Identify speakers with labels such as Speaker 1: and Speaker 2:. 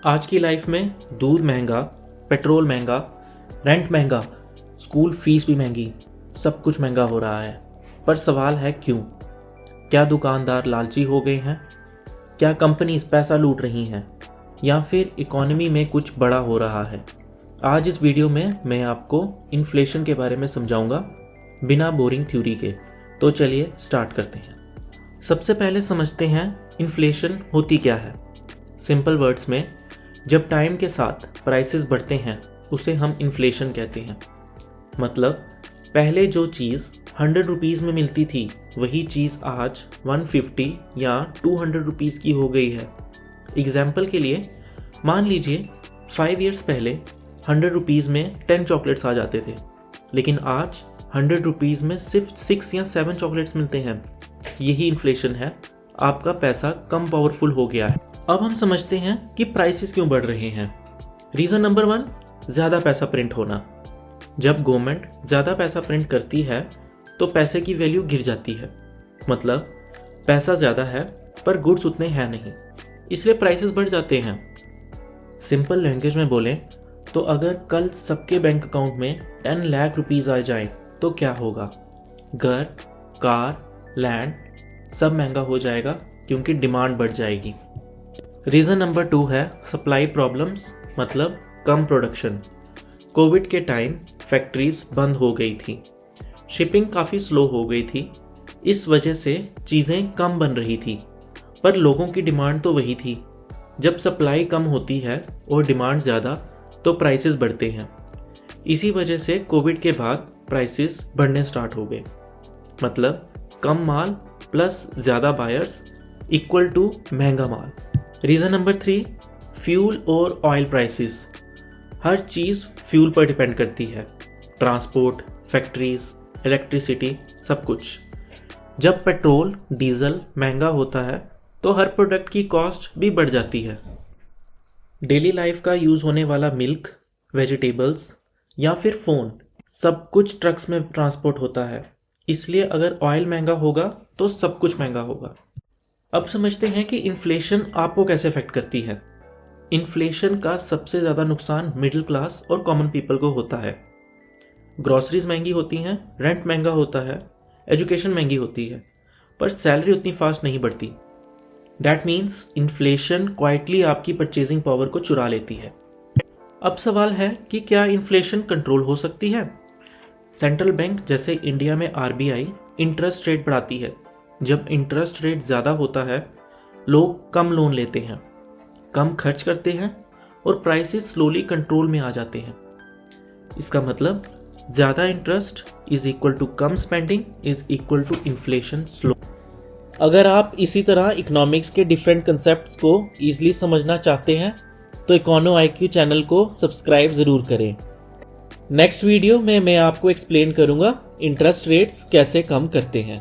Speaker 1: आज की लाइफ में दूध महंगा, पेट्रोल महंगा, रेंट महंगा, स्कूल फीस भी महंगी, सब कुछ महंगा हो रहा है। पर सवाल है क्यों? क्या दुकानदार लालची हो गए हैं? क्या कंपनीज पैसा लूट रही हैं? या फिर इकोनॉमी में कुछ बड़ा हो रहा है? आज इस वीडियो में मैं आपको इन्फ्लेशन के बारे में समझाऊंगा बिना बोरिंग थ्योरी के। तो चलिए स्टार्ट करते हैं। सबसे पहले समझते हैं इन्फ्लेशन होती क्या है। सिंपल वर्ड्स में, जब टाइम के साथ प्राइसेस बढ़ते हैं उसे हम इन्फ्लेशन कहते हैं। मतलब पहले जो चीज़ 100 रुपीज़ में मिलती थी वही चीज़ आज 150 या 200 रुपीज़ की हो गई है। एग्जाम्पल के लिए मान लीजिए 5 इयर्स पहले 100 रुपीज़ में 10 चॉकलेट्स आ जाते थे, लेकिन आज 100 रुपीज़ में सिर्फ 6 या 7 चॉकलेट्स मिलते हैं। यही इन्फ्लेशन है, आपका पैसा कम पावरफुल हो गया है। अब हम समझते हैं कि प्राइसेस क्यों बढ़ रहे हैं। रीज़न नंबर 1, ज़्यादा पैसा प्रिंट होना। जब गवर्नमेंट ज़्यादा पैसा प्रिंट करती है तो पैसे की वैल्यू गिर जाती है। मतलब पैसा ज़्यादा है पर गुड्स उतने हैं नहीं, इसलिए प्राइसेस बढ़ जाते हैं। सिंपल लैंग्वेज में बोलें तो अगर कल सबके बैंक अकाउंट में 10 लाख रुपीज़ आ जाए तो क्या होगा? घर, कार, लैंड सब महंगा हो जाएगा क्योंकि डिमांड बढ़ जाएगी। रीज़न नंबर 2 है सप्लाई प्रॉब्लम्स, मतलब कम प्रोडक्शन। कोविड के टाइम फैक्ट्रीज बंद हो गई थी, शिपिंग काफ़ी स्लो हो गई थी, इस वजह से चीज़ें कम बन रही थी, पर लोगों की डिमांड तो वही थी। जब सप्लाई कम होती है और डिमांड ज़्यादा तो प्राइसेस बढ़ते हैं। इसी वजह से कोविड के बाद प्राइसेस बढ़ने स्टार्ट हो गए। मतलब कम माल प्लस ज़्यादा बायर्स इक्वल टू महंगा माल। रीज़न नंबर 3, फ्यूल और ऑयल प्राइसेस। हर चीज़ फ्यूल पर डिपेंड करती है, ट्रांसपोर्ट, फैक्ट्रीज, इलेक्ट्रिसिटी, सब कुछ। जब पेट्रोल, डीजल महंगा होता है तो हर प्रोडक्ट की कॉस्ट भी बढ़ जाती है। डेली लाइफ का यूज़ होने वाला मिल्क, वेजिटेबल्स या फिर फ़ोन, सब कुछ ट्रक्स में ट्रांसपोर्ट होता है, इसलिए अगर ऑयल महंगा होगा तो सब कुछ महंगा होगा। अब समझते हैं कि इन्फ्लेशन आपको कैसे अफेक्ट करती है। इन्फ्लेशन का सबसे ज़्यादा नुकसान मिडिल क्लास और कॉमन पीपल को होता है। ग्रॉसरीज महंगी होती हैं, रेंट महंगा होता है, एजुकेशन महंगी होती है, पर सैलरी उतनी फास्ट नहीं बढ़ती। डैट मीन्स इन्फ्लेशन क्वाइटली आपकी परचेजिंग पावर को चुरा लेती है। अब सवाल है कि क्या इन्फ्लेशन कंट्रोल हो सकती है? सेंट्रल बैंक जैसे इंडिया में आरबीआई इंटरेस्ट रेट बढ़ाती है। जब इंटरेस्ट रेट ज़्यादा होता है लोग कम लोन लेते हैं, कम खर्च करते हैं और प्राइसेस स्लोली कंट्रोल में आ जाते हैं। इसका मतलब ज़्यादा इंटरेस्ट इज इक्वल टू कम spending is equal to inflation slow. अगर आप इसी तरह इकोनॉमिक्स के डिफरेंट कंसेप्ट्स को ईजिली समझना चाहते हैं तो इकोनो IQ चैनल को सब्सक्राइब ज़रूर करें। नेक्स्ट वीडियो में मैं आपको एक्सप्लेन करूँगा इंटरेस्ट रेट्स कैसे कम करते हैं।